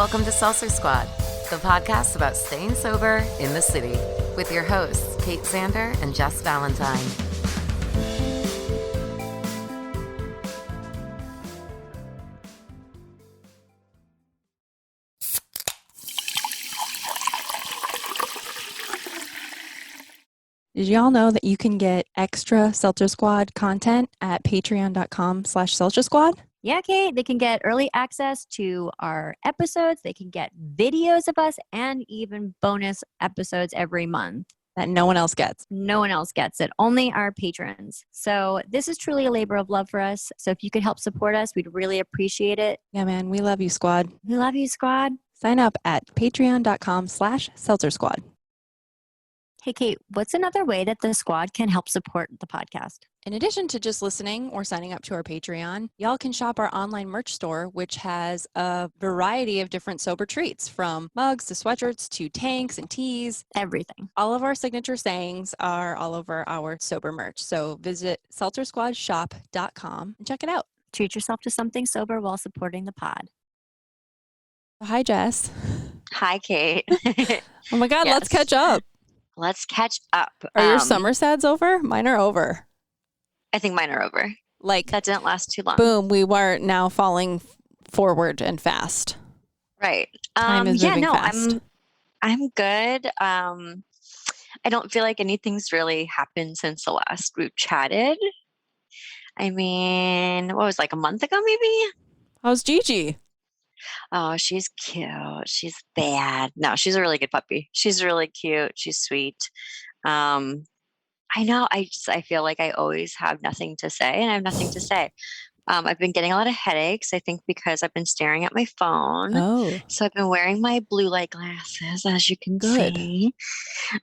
Welcome to Seltzer Squad, the podcast about staying sober in the city, with your hosts, Kate Sander and Jes Valentine. Did y'all know that you can get extra Seltzer Squad content at patreon.com/Seltzer Squad? Yeah, Kate, they can get early access to our episodes. They can get videos of us and even bonus episodes every month That no one else gets. No one else gets it, only our patrons. So this is truly a labor of love for us. So if you could help support us, we'd really appreciate it. Yeah, man, we love you, Squad. We love you, Squad. Sign up at patreon.com/Seltzer Squad. Hey, Kate, what's another way that the squad can help support the podcast? In addition to just listening or signing up to our Patreon, y'all can shop our online merch store, which has a variety of different sober treats, from mugs to sweatshirts to tanks and tees. Everything. All of our signature sayings are all over our sober merch. So visit seltzersquadshop.com and check it out. Treat yourself to something sober while supporting the pod. Hi, Jess. Hi, Kate. Oh my God, Yes. Let's catch up. Let's catch up. Are your summer sads over? Mine are over. I think mine are over. Like, That didn't last too long. boom, we were now falling forward and fast. Right. Time is moving fast. I'm good. I don't feel like anything's really happened since the last we chatted. I mean, what was it, like a month ago maybe? How's Gigi? Oh, she's cute. She's bad. No, she's a really good puppy. She's really cute. She's sweet. I know. I feel like I always have nothing to say, and I have nothing to say. I've been getting a lot of headaches, I think, because I've been staring at my phone. Oh, So I've been wearing my blue light glasses, as you can Good. see.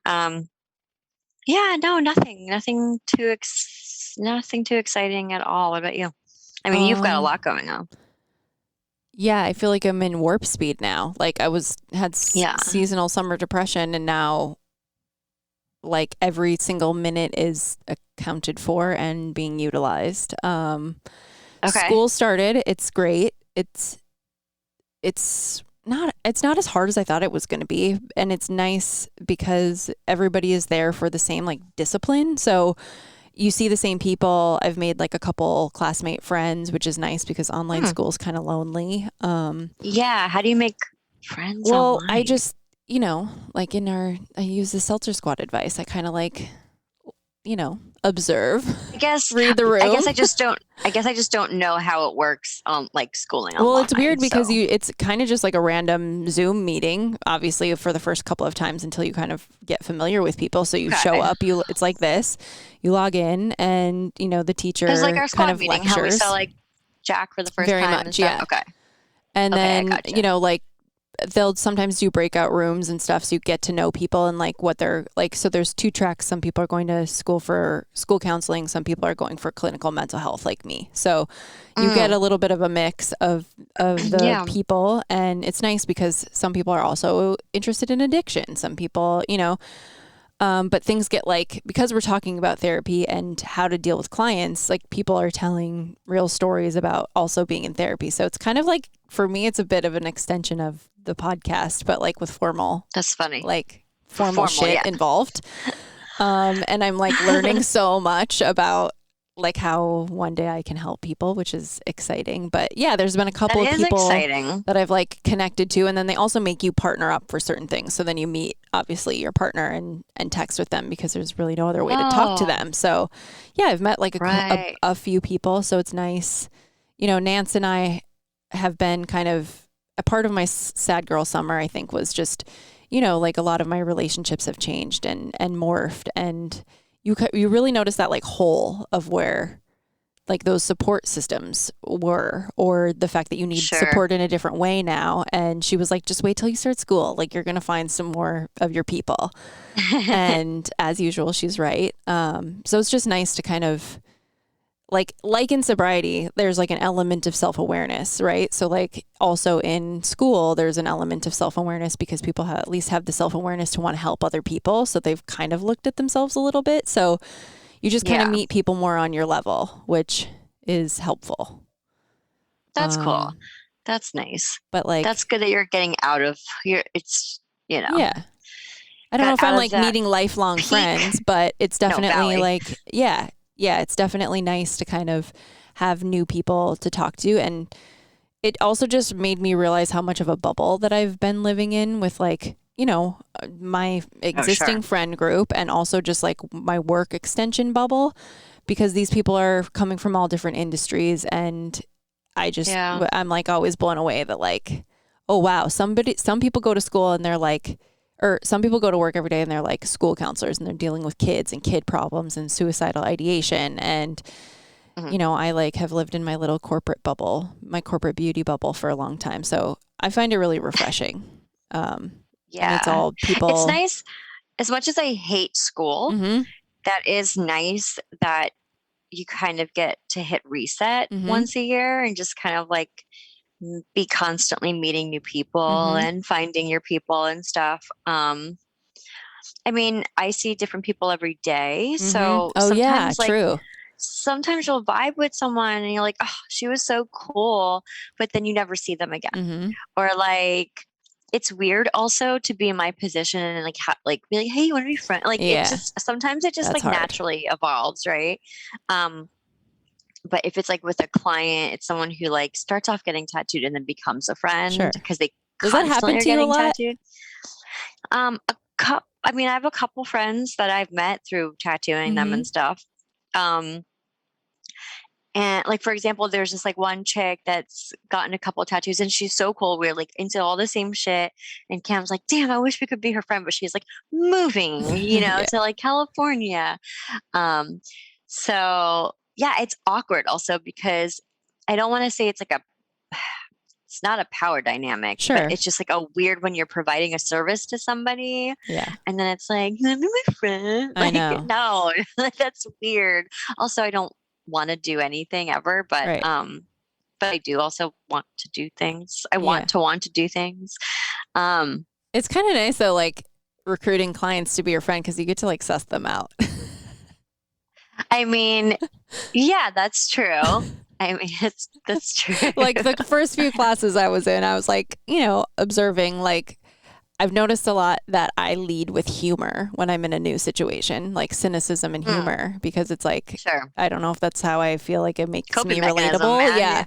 Yeah, no, nothing too exciting at all. What about you? I mean, you've got a lot going on. yeah. I feel like I'm in warp speed now. Like I had Yeah. seasonal summer depression, and now like every single minute is accounted for and being utilized. Okay. School started. It's great. It's not as hard as I thought it was going to be, and it's nice because everybody is there for the same like discipline. So you see the same people. I've made like a couple classmate friends, which is nice because online school is kind of lonely. Yeah. How do you make friends Well, online? I just, like I use the Seltzer Squad advice. I kind of like, observe, I guess read the room. I guess I just don't know how it works on like schooling online. Well, it's weird because so. it's kind of just like a random Zoom meeting, obviously, for the first couple of times until you kind of get familiar with people. So you show up, it's like this, you log in, and the teacher It's like our squad kind of meeting, lectures. how we saw like Jack for the first Very time. much, and stuff. yeah. Okay. And Okay, I then, gotcha. like they'll sometimes do breakout rooms and stuff. So you get to know people and like what they're like. So there's two tracks. Some people are going to school for school counseling. Some people are going for clinical mental health like me. So you get a little bit of a mix of the Yeah. people. And it's nice because some people are also interested in addiction. Some people, but things get like, because we're talking about therapy and how to deal with clients, like people are telling real stories about also being in therapy. So it's kind of like, for me, it's a bit of an extension of the podcast, but like with formal That's funny. formal shit yeah. involved. And I'm like learning so much about like how one day I can help people, which is exciting. But yeah, there's been a couple That of is people exciting. that I've like connected to, and then they also make you partner up for certain things. So then you meet obviously your partner and text with them because there's really no other way to talk to Oh. them. So yeah, I've met like Right. a few people. So it's nice. Nance and I have been kind of a part of my sad girl summer, I think, was just, like a lot of my relationships have changed and morphed, and you really notice that like whole of where like those support systems were, or the fact that you need Sure. support in a different way now. And she was like, just wait till you start school. Like you're going to find some more of your people. And as usual, she's right. So it's just nice to kind of like in sobriety, there's like an element of self-awareness, right? So like also in school, there's an element of self-awareness because people at least have the self-awareness to want to help other people. So they've kind of looked at themselves a little bit. So you just kind of Yeah. meet people more on your level, which is helpful. That's cool. That's nice. But like, That's good that you're getting out of here. It's, you know. yeah. I don't know if Got I'm out of like that meeting lifelong peak. friends, but it's definitely valley. like, yeah, it's definitely nice to kind of have new people to talk to. And it also just made me realize how much of a bubble that I've been living in with like, you know, my existing friend group and also just like my work extension bubble, because these people are coming from all different industries. And I just, I'm like always blown away that like, oh, wow, some people go to school and they're like, or some people go to work every day and they're like school counselors and they're dealing with kids and kid problems and suicidal ideation. And, you know, I like have lived in my little corporate bubble, my corporate beauty bubble for a long time. So I find it really refreshing. And it's all people. It's nice. As much as I hate school, that is nice that you kind of get to hit reset once a year and just kind of like be constantly meeting new people and finding your people and stuff. I mean, I see different people every day. So sometimes true. Sometimes you'll vibe with someone and you're like, oh, she was so cool, but then you never see them again. Or like, it's weird also to be in my position and like, be like, hey, you want to be friends? Like it just, sometimes it just That's like hard. naturally evolves. Right. But if it's like with a client, it's someone who like starts off getting tattooed and then becomes a friend because they Does that happen to you a lot? Tattooed. I mean, I have a couple friends that I've met through tattooing them and stuff. And like, for example, there's this like one chick that's gotten a couple of tattoos and she's so cool. We're like into all the same shit. And Cam's like, damn, I wish we could be her friend, but she's like moving, you know, to like California. So yeah, it's awkward also because I don't want to say it's like it's not a power dynamic, but it's just like a weird when you're providing a service to somebody. Yeah. And then it's like, let me be my friend. Like, I know. No, that's weird. Also, I don't want to do anything ever, but I do also want to do things. I want to do things. It's kind of nice though, like recruiting clients to be your friend because you get to like suss them out. I mean, yeah, that's true. I mean, that's true. Like the first few classes I was in, I was like, you know, observing, like I've noticed a lot that I lead with humor when I'm in a new situation, like cynicism and humor, because it's like, I don't know if that's how I feel like it makes me relatable. Yeah.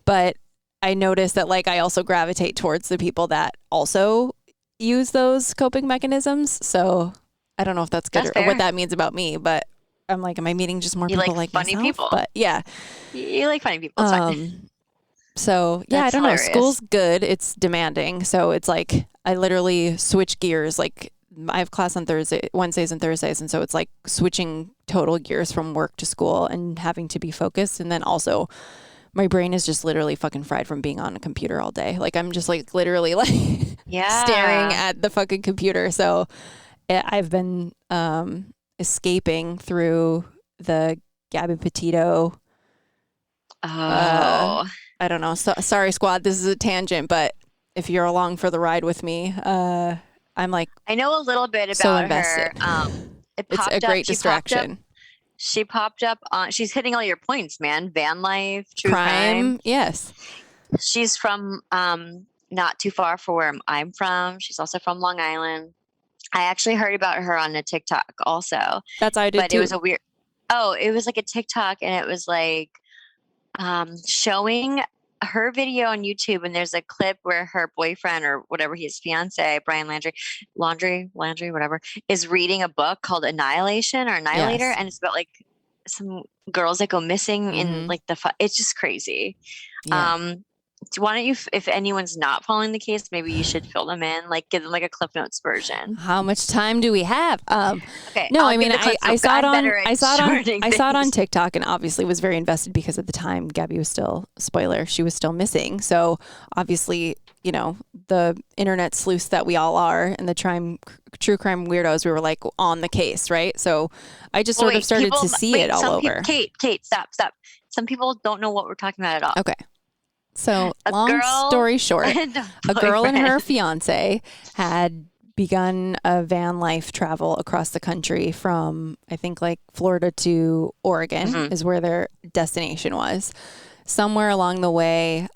But I noticed that like I also gravitate towards the people that also use those coping mechanisms. So I don't know if that's good or what that means about me, but I'm like, am I meeting just more people like funny myself? People. But yeah. You like funny people. It's fine. So yeah, I don't know. School's good. It's demanding. So it's like, I literally switch gears. Like I have class on Wednesdays and Thursdays. And so it's like switching total gears from work to school and having to be focused. And then also my brain is just literally fucking fried from being on a computer all day. Like I'm just like literally like staring at the fucking computer. So I've been escaping through the Gabby Petito. I don't know. So, sorry, squad. This is a tangent, but if you're along for the ride with me, I'm like, I know a little bit about so invested. It's a great distraction. She popped up on. She's hitting all your points, man. Van life, true crime. Yes. She's from not too far from where I'm from. She's also from Long Island. I actually heard about her on a TikTok also. That's how I did too. It was a weird. Oh, it was like a TikTok, and it was like showing her video on YouTube, and there's a clip where her boyfriend or whatever his fiance, Brian Landry, whatever, is reading a book called Annihilation or Annihilator, and it's about like some girls that go missing in like it's just crazy. Yeah. Why don't you, if anyone's not following the case, maybe you should fill them in, like give them like a Cliff Notes version. How much time do we have? Okay. No, I mean, I saw it on TikTok and obviously was very invested because at the time Gabby was still, spoiler, she was still missing. So obviously, you know, the internet sleuths that we all are and the true crime weirdos, we were like on the case, right? So I just sort of started to see it all over. Kate, stop. Some people don't know what we're talking about at all. Okay. So long story short, a girl and her fiance had begun a van life travel across the country from, I think, like Florida to Oregon is where their destination was. Somewhere along the way,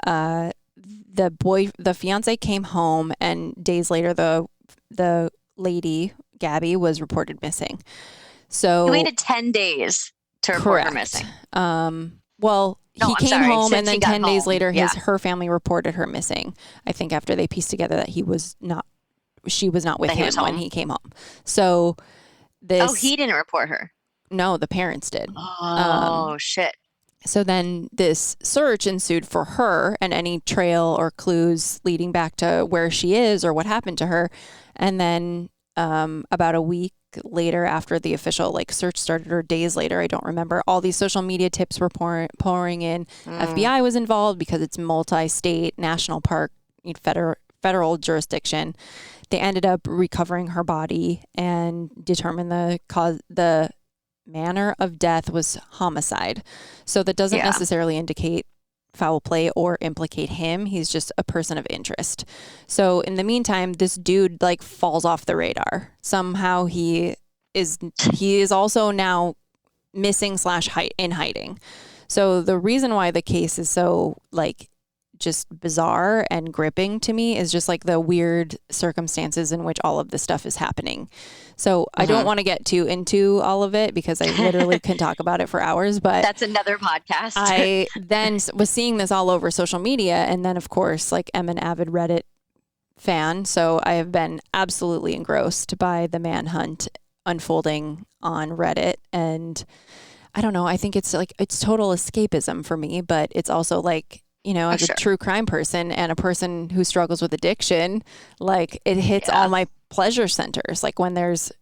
the fiance came home, and days later the lady Gabby was reported missing. So He waited 10 days to report her missing. Well, No, he I'm came sorry, home, and since he then got 10 days home. later, Yeah. her family reported her missing. I think after they pieced together that she was not with That he him was when home? he came home. So Oh, he didn't report her. no, the parents did. Oh, shit. So then this search ensued for her and any trail or clues leading back to where she is or what happened to her. And then about a week later, after the official search started, or days later, I don't remember, all these social media tips were pouring in. FBI was involved because it's multi-state national park, federal jurisdiction. They ended up recovering her body and determined the manner of death was homicide. So that doesn't necessarily indicate foul play or implicate him. He's just a person of interest. So in the meantime, this dude falls off the radar. Somehow he is also now missing / in hiding. So the reason why the case is so just bizarre and gripping to me is just the weird circumstances in which all of this stuff is happening. So I don't want to get too into all of it because I literally can talk about it for hours, but that's another podcast. I then was seeing this all over social media. And then of course, I'm an avid Reddit fan. So I have been absolutely engrossed by the manhunt unfolding on Reddit. And I don't know, I think it's it's total escapism for me, but it's also as a true crime person and a person who struggles with addiction, it hits all my pleasure centers. When there's,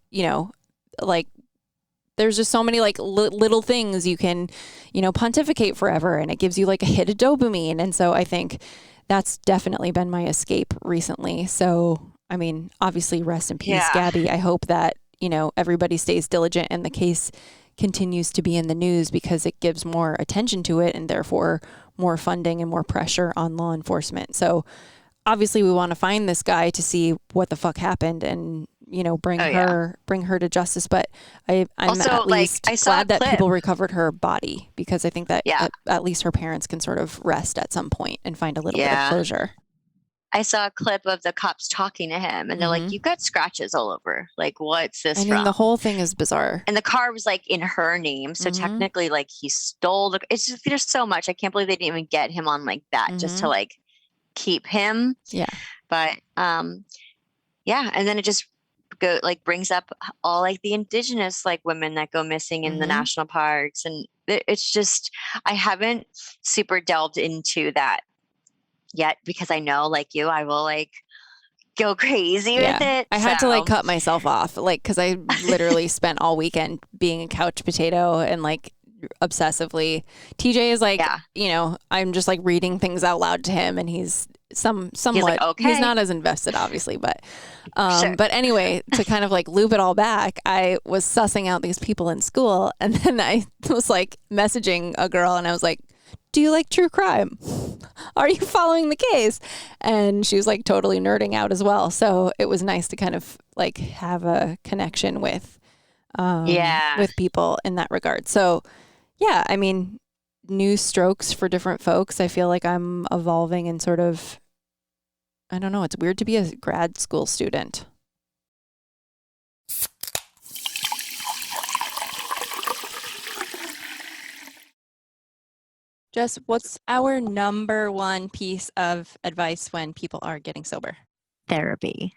there's just so many little things you can, pontificate forever, and it gives you a hit of dopamine. And so I think that's definitely been my escape recently. So, I mean, obviously rest in peace, Gabby. I hope that, everybody stays diligent and the case continues to be in the news because it gives more attention to it and therefore more funding and more pressure on law enforcement. So obviously we want to find this guy to see what the fuck happened and, bring her to justice. But I'm also, at least I saw glad that clip. people recovered her body because I think that at least her parents can sort of rest at some point and find a little bit of closure. I saw a clip of the cops talking to him, and they're like, "You've got scratches all over. What's this from?" The whole thing is bizarre. And the car was in her name, so technically, he stole the. It's just there's so much. I can't believe they didn't even get him on that just to keep him. Yeah. But yeah, and then it just brings up all the indigenous women that go missing in the national parks, and it's just I haven't super delved into that yet because I know you I will go crazy with it. I had to cut myself off because I literally spent all weekend being a couch potato and obsessively. TJ is I'm just reading things out loud to him and he's somewhat okay. He's not as invested obviously, but Sure. But anyway, to kind of loop it all back, I was sussing out these people in school, and then I was messaging a girl and I was like, do you like true crime? Are you following the case? And she was totally nerding out as well. So it was nice to kind of have a connection with people in that regard. So yeah, I mean, new strokes for different folks. I feel like I'm evolving and sort of, I don't know, it's weird to be a grad school student. Jess, what's our number one piece of advice when people are getting sober? Therapy.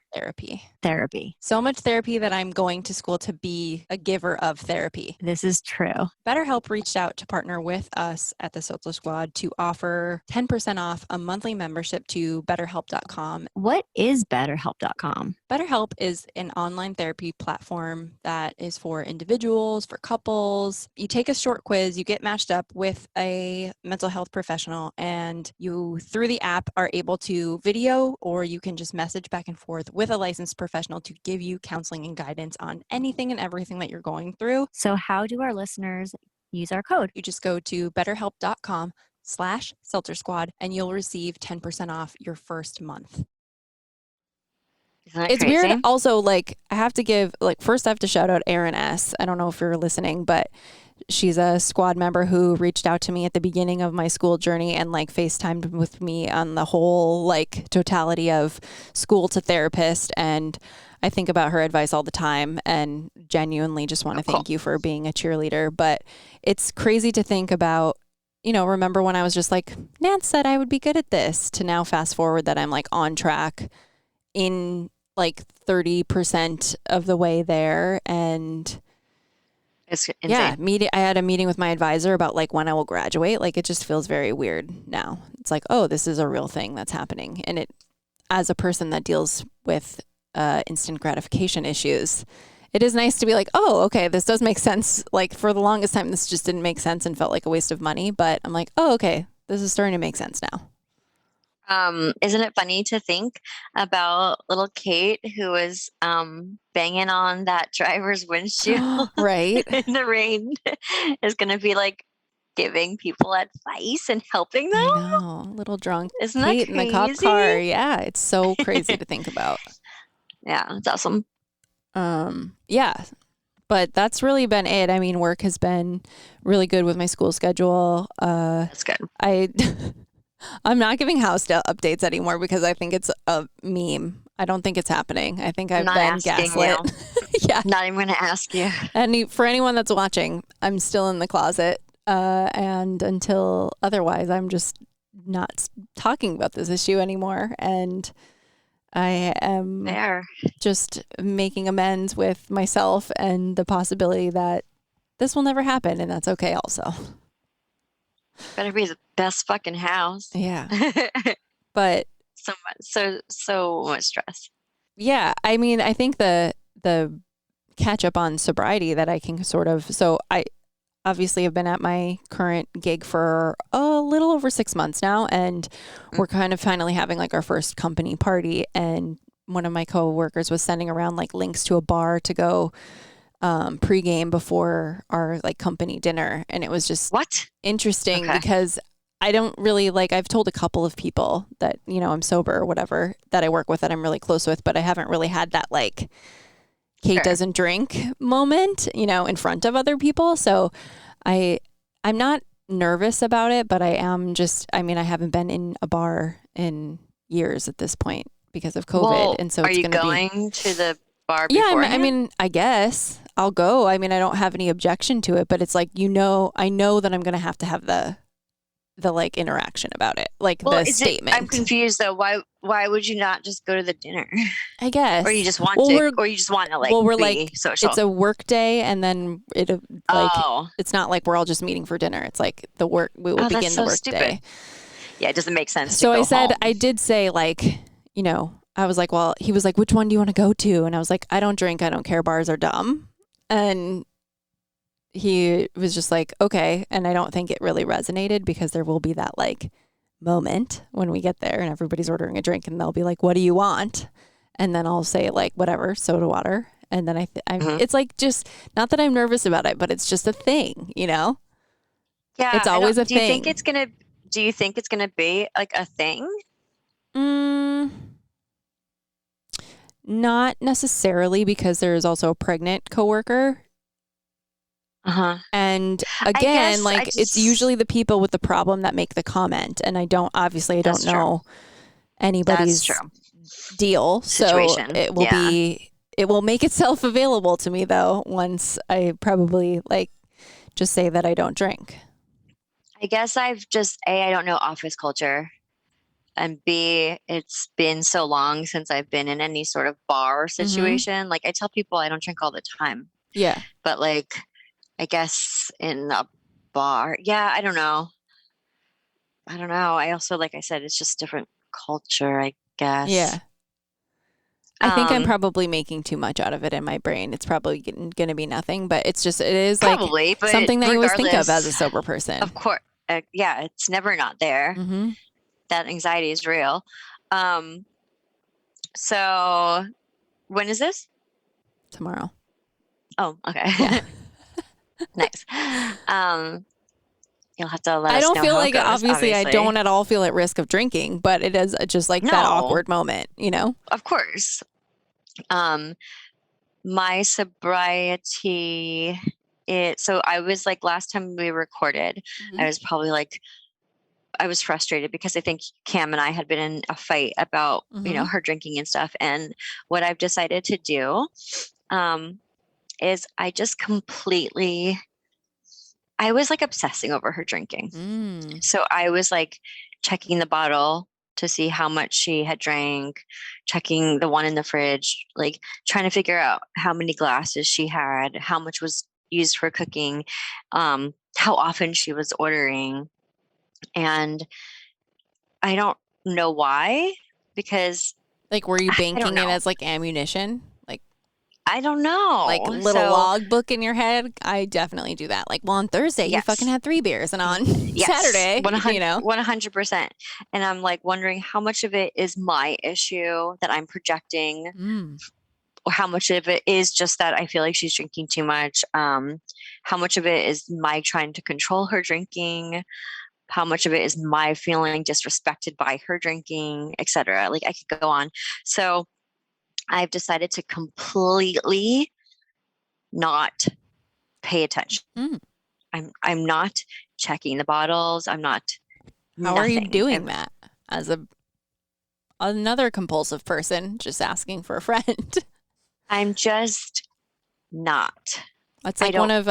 So much therapy that I'm going to school to be a giver of therapy. This is true. BetterHelp reached out to partner with us at the Social Squad to offer 10% off a monthly membership to BetterHelp.com. What is BetterHelp.com? BetterHelp is an online therapy platform that is for individuals, for couples. You take a short quiz, you get matched up with a mental health professional, and you, through the app, are able to video, or you can just message back and forth with a licensed professional to give you counseling and guidance on anything and everything that you're going through. So how do our listeners use our code? You just go to betterhelp.com/seltzersquad and you'll receive 10% off your first month. Isn't that It's crazy? weird. Also, like, I have to give, like, first I have to shout out Erin S. I don't know if you're listening, but she's a squad member who reached out to me at the beginning of my school journey and like FaceTimed with me on the whole like totality of school to therapist. And I think about her advice all the time and genuinely just want to thank you for being a cheerleader. But it's crazy to think about, you know, remember when I was just like, Nance said I would be good at this, to now fast forward that I'm like on track in like 30% of the way there. And It's insane. yeah, I had a meeting with my advisor about like when I will graduate. Like it just feels very weird now. It's like, oh, this is a real thing that's happening. And it, as a person that deals with instant gratification issues, it is nice to be like, oh, okay, this does make sense. Like for the longest time, this just didn't make sense and felt like a waste of money. But I'm like, oh, okay, this is starting to make sense now. Isn't it funny to think about little Kate who was banging on that driver's windshield Right. in the rain is going to be like giving people advice and helping them? I know. A little drunk Isn't Kate that in the cop crazy? car. Yeah, it's so crazy to think about. Yeah, it's awesome. Yeah, but that's really been it. I mean, work has been really good with my school schedule. That's good. I'm not giving house updates anymore because I think it's a meme. I don't think it's happening. I think I've Not been asking gaslit. Yeah. Not even going to ask you. And for anyone that's watching, I'm still in the closet. And until otherwise, I'm just not talking about this issue anymore. And I am There. just making amends with myself and the possibility that this will never happen. And that's okay also. Better be the best fucking house. Yeah. But so much stress. yeah, I mean, I think the catch up on sobriety that I can sort of, so I obviously have been at my current gig for a little over 6 months now, and we're kind of finally having like our first company party, and one of my coworkers was sending around like links to a bar to go pregame before our like company dinner, and it was just What? interesting Okay. because I don't really like, I've told a couple of people that, you know, I'm sober or whatever that I work with that I'm really close with, but I haven't really had that like Kate Sure. doesn't drink moment, you know, in front of other people. So I'm not nervous about it, but I am just, I mean, I haven't been in a bar in years at this point because of COVID. Well, and so are it's you going to be, going to the bar yeah, beforehand? I mean, I guess I'll go. I mean, I don't have any objection to it, but it's like, you know, I know that I'm going to have the like interaction about it, like the statement. I'm confused though. Why would you not just go to the dinner? I guess. Or you just want Well, to, we're- or you just want to like well, we're be like, social? it's a work day, and then it like oh, it's not like we're all just meeting for dinner. It's like we will that's begin so the work stupid. day. Yeah, it doesn't make sense. So to go I said, home. I did say like, you know, I was like, well, he was like, which one do you want to go to? And I was like, I don't drink. I don't care. Bars are dumb. And he was just like, okay. And I don't think it really resonated because there will be that like moment when we get there and everybody's ordering a drink and they'll be like, what do you want? And then I'll say like, whatever, soda water. And then it's like, just not that I'm nervous about it, but it's just a thing, you know? Yeah, it's always a do you thing. think it's gonna? Do you think it's gonna be like a thing? Not necessarily, because there's also a pregnant coworker. And again, guess like it's usually the people with the problem that make the comment, and I don't That's know anybody's true. deal, Situation. so it will it will make itself available to me though once I probably like just say that I don't drink. I guess I've just I don't know office culture, and B, it's been so long since I've been in any sort of bar situation. Like I tell people I don't drink all the time, Yeah. but like I guess in a bar, yeah, I don't know. I also, like I said, it's just different culture, I guess. Yeah. I think I'm Um, probably making too much out of it in my brain. It's probably going to be nothing, but it is like Probably, but something that you always think of as a regardless, sober person. Of course, yeah, it's never not there. Mm-hmm. That anxiety is real. So when is this? Tomorrow. Oh, okay. Yeah. Nice. You'll have to let I us don't know feel how it like, goes, obviously, I don't at all feel at risk of drinking, but it is just like that No. awkward moment, you know? Of course. Um, my sobriety, so I was like, last time we recorded, I was probably like, I was frustrated because I think Cam and I had been in a fight about, her drinking and stuff. And what I've decided to do, is I just completely, I was like obsessing over her drinking. So I was like checking the bottle to see how much she had drank, checking the one in the fridge, like trying to figure out how many glasses she had, how much was used for cooking, how often she was ordering. And I don't know why, because Like, were you I don't banking it know. as like ammunition? I don't know. Like little logbook in your head? I definitely do that. Like, well, on Thursday, you fucking Yes. had 3 beers, and on Yes, Saturday, 100%. And I'm like wondering how much of it is my issue that I'm projecting, or how much of it is just that I feel like she's drinking too much. How much of it is my trying to control her drinking? How much of it is my feeling disrespected by her drinking, etc. Like I could go on. So I've decided to completely not pay attention. I'm not checking the bottles. I'm not. How are you Nothing. doing that as another compulsive person just asking for a friend? I'm just not. That's like one of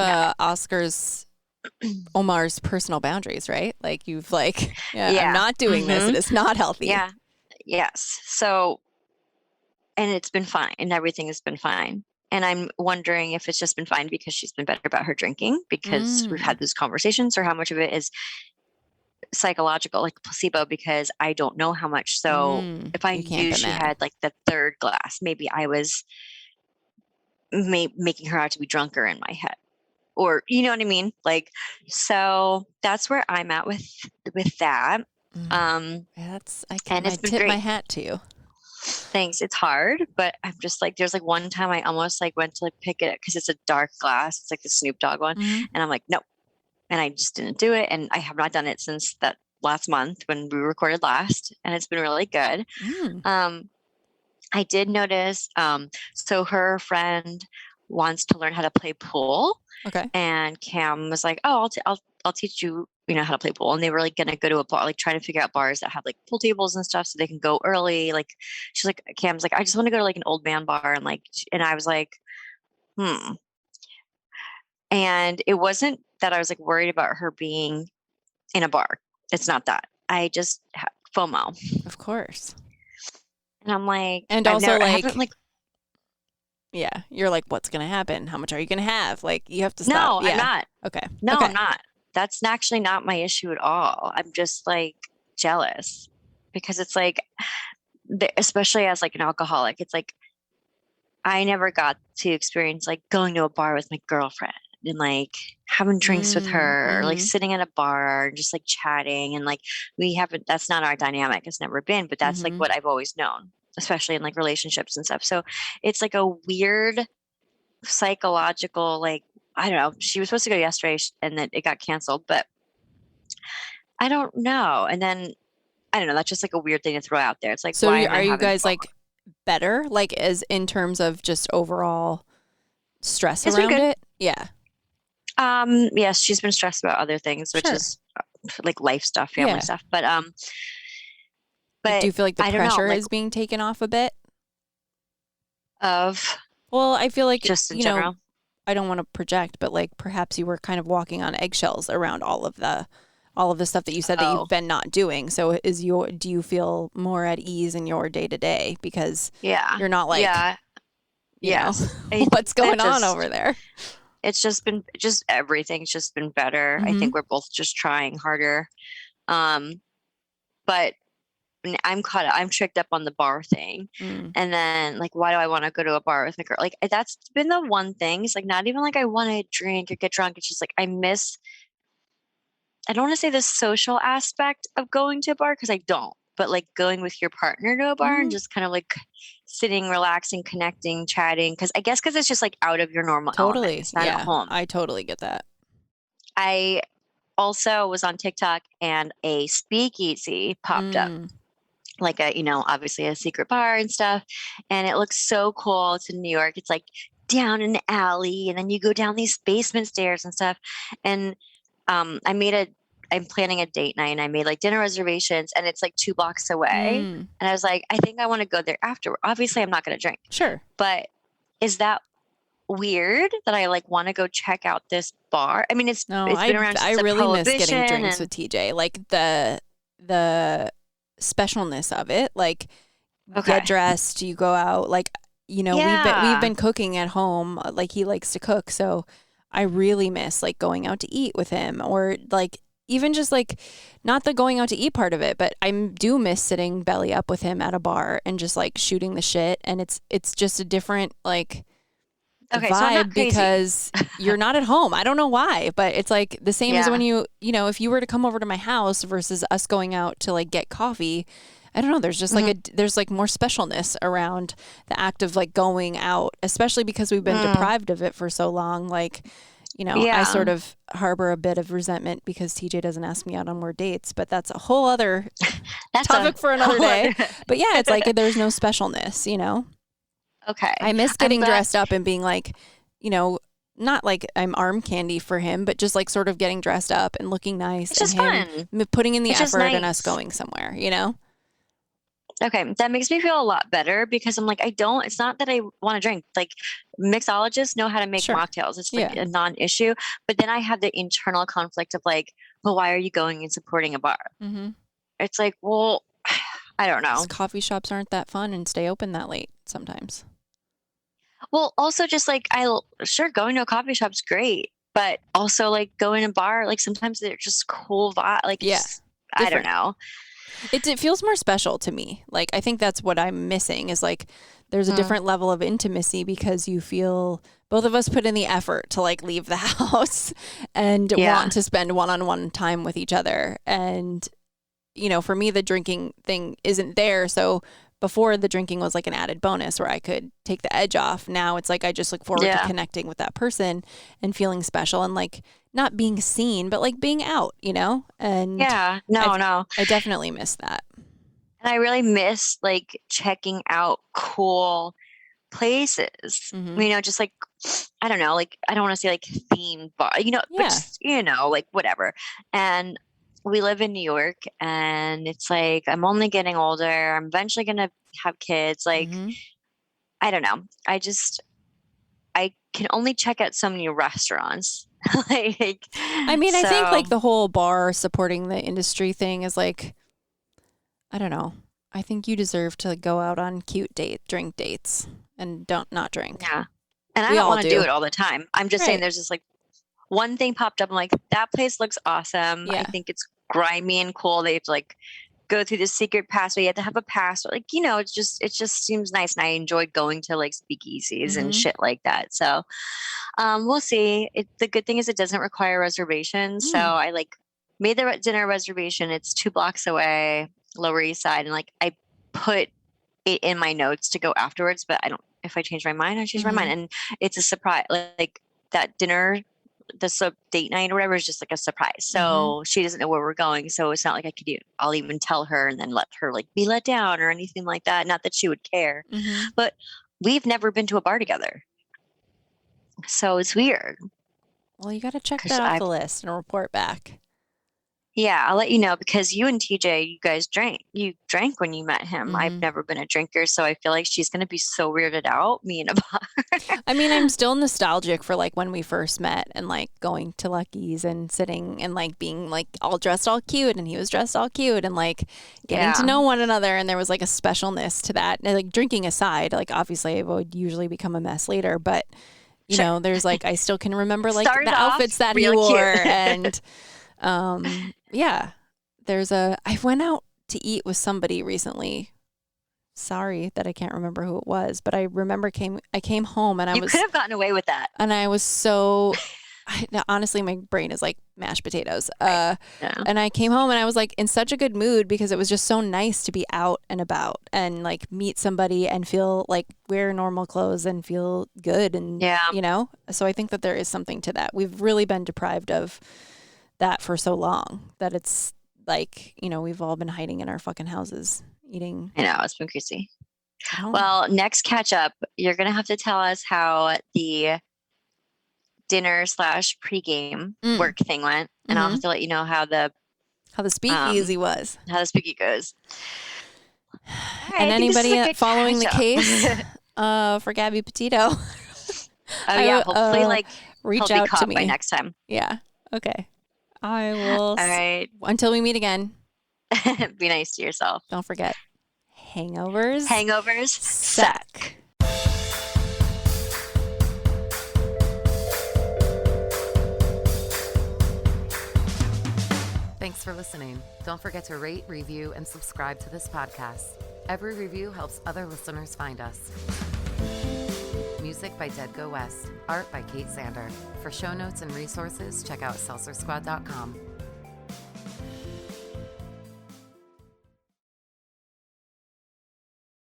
Omar's personal boundaries, right? Like you've like, I'm not doing this. It is not healthy. Yeah. Yes. So, and it's been fine, and everything has been fine. And I'm wondering if it's just been fine because she's been better about her drinking because we've had those conversations, or how much of it is psychological, like placebo, because I don't know how much. So if I knew she had like the third glass, maybe I was making her out to be drunker in my head, or you know what I mean? Like, so that's where I'm at with that. I it's been tip great. my hat to you. Thanks. It's hard, but I'm just like, there's like one time I almost like went to like pick it because it's a dark glass. It's like the Snoop Dogg one. And I'm like, nope. And I just didn't do it. And I have not done it since that last month when we recorded last. And it's been really good. I did notice, so her friend wants to learn how to play pool. Okay. And Cam was like, oh, I'll teach you, how to play pool. And they were like going to go to a bar, like trying to figure out bars that have like pool tables and stuff so they can go early. Like she's like, Cam's like, I just want to go to like an old man bar. And like, and I was like, And it wasn't that I was like worried about her being in a bar. It's not that. I just FOMO. Of course. And I'm like, and also yeah, you're like, what's going to happen? How much are you going to have? Like, you have to stop. No, I'm not. Okay. No, okay. I'm not. That's actually not my issue at all. I'm just like jealous because it's like, especially as like an alcoholic, it's like I never got to experience like going to a bar with my girlfriend and like having drinks with her, or like sitting at a bar and just like chatting. And like that's not our dynamic. It's never been, but that's like what I've always known, especially in like relationships and stuff. So it's like a weird psychological, like, I don't know. She was supposed to go yesterday and then it got canceled, but I don't know. And then I don't know. That's just like a weird thing to throw out there. It's like, so why are you guys FOMO? like better, like as in terms of just overall stress It's around been good. it? Yeah. Yes, she's been stressed about other things, which is like life stuff, family stuff. But do you feel like the pressure like, is being taken off a bit? Well, I feel like just in general. I don't want to project, but like perhaps you were kind of walking on eggshells around all of the stuff that you said that you've been not doing. So do you feel more at ease in your day to day because you're not like, what's going on over there? It's just been everything's just been better. I think we're both just trying harder. But I'm tricked up on the bar thing. And then like, why do I want to go to a bar with my girl? Like that's been the one thing. It's like, not even like I want to drink or get drunk. It's just like, I don't want to say the social aspect of going to a bar, because I don't, but like going with your partner to a bar and just kind of like sitting, relaxing, connecting, chatting. Because it's just like out of your normal element. It's not at home. I totally get that. I also was on TikTok and a speakeasy popped up. like a, obviously a secret bar and stuff. And it looks so cool. It's in New York. It's like down an alley, and then you go down these basement stairs and stuff. And I'm planning a date night, and I made like dinner reservations, and it's like 2 blocks away. Mm, And I was like, I think I want to go there after. Obviously, I'm not going to drink, sure. but is that weird that I like want to go check out this bar? I mean, No, it's been around I since really miss getting Prohibition, drinks and with TJ. Like the specialness of it. Like okay, get dressed, you go out. Like we've yeah, been cooking at home. Like he likes to cook, so I really miss like going out to eat with him, or like even just like not the going out to eat part of it, but I do miss sitting belly up with him at a bar and just like shooting the shit. And it's just a different like okay. So I'm not vibe crazy. because you're not at home. I don't know why, but it's like the same as Yeah. when if you were to come over to my house versus us going out to like get coffee. I don't know. There's just like there's like more specialness around the act of like going out, especially because we've been deprived of it for so long. Like, I Yeah. sort of harbor a bit of resentment because TJ doesn't ask me out on more dates, but that's a whole other That's topic for another day. other- But yeah, it's like there's no specialness, Okay. I miss I'm getting glad- dressed up and being like, not like I'm arm candy for him, but just like sort of getting dressed up and looking nice It's and just him fun. putting in the It's just effort and us nice. going somewhere, Okay, that makes me feel a lot better because I'm like, it's not that I want to drink. Like, mixologists know how to make Sure. mocktails. It's like Yeah. a non-issue. But then I have the internal conflict of like, well, why are you going and supporting a bar? Mm-hmm. It's like, well, I don't know. Coffee shops aren't that fun and stay open that late sometimes. Well, also just like, sure, going to a coffee shop's great. But also like going to a bar, like sometimes they're just cool vibe. Like, Yeah, I don't different. know. It feels more special to me. Like, I think that's what I'm missing is like there's a different level of intimacy because you feel both of us put in the effort to like leave the house and want to spend one-on-one time with each other. And, for me, the drinking thing isn't there. So before the drinking was like an added bonus where I could take the edge off. Now it's like I just look forward to connecting with that person and feeling special and like not being seen, but like being out, And Yeah, no. I definitely miss that. And I really miss like checking out cool places. Mm-hmm. Just like, I don't know, like I don't want to say like theme bar, but just, like whatever. And we live in New York, and it's like I'm only getting older. I'm eventually gonna have kids. Like, I don't know. I can only check out so many restaurants. Like, I mean, I think like the whole bar supporting the industry thing is like, I don't know. I think you deserve to go out on cute drink dates and not drink. Yeah. And I We don't all want to do do. it all the time. I'm just saying there's just like one thing popped up. I'm like, that place looks awesome. Yeah. I think it's grimy and cool. They have to like go through the secret password. You have to have a password. Like, it just seems nice. And I enjoyed going to like speakeasies and shit like that. So we'll see. The good thing is it doesn't require reservations. So I like made the dinner reservation. It's 2 blocks away, Lower East Side. And like I put it in my notes to go afterwards, but if I change my mind, I change my mind. And it's a surprise. Like that dinner, the date night or whatever is just like a surprise. So she doesn't know where we're going. So it's not like I'll even tell her and then let her like be let down or anything like that. Not that she would care, but we've never been to a bar together. So it's weird. Well, you got to check that off the list and report back. Yeah, I'll let you know because you and TJ, you guys drank. You drank when you met him. I've never been a drinker, so I feel like she's going to be so weirded out, me in a bar. I mean, I'm still nostalgic for like when we first met and like going to Lucky's and sitting and like being like all dressed all cute and he was dressed all cute and like getting to know one another. And there was like a specialness to that. And, like drinking aside, like obviously I would usually become a mess later, but there's like, I still can remember like the outfits that he wore and I went out to eat with somebody recently. Sorry that I can't remember who it was, but I remember I came home and you could have gotten away with that. And I was so honestly, my brain is like mashed potatoes. And I came home and I was like in such a good mood because it was just so nice to be out and about and like meet somebody and feel like wear normal clothes and feel good. And, so I think that there is something to that. We've really been deprived of that for so long that it's like, we've all been hiding in our fucking houses, eating. I know, it's been crazy. I don't- Well, next catch up, you're going to have to tell us how the dinner / pregame Mm. work thing went. And I'll have to let you know how the speakeasy was. spooky goes. All right, And I think this is a anybody good following the catch-up. case for Gabby Petito, Oh yeah, hopefully reach he'll be out to caught me by next time. Yeah. Okay. I will. All right. Until we meet again. Be nice to yourself. Don't forget, hangovers suck. Thanks for listening. Don't forget to rate, review, and subscribe to this podcast. Every review helps other listeners find us. Music by Dead Go West. Art by Kate Sander. For show notes and resources, check out seltzersquad.com.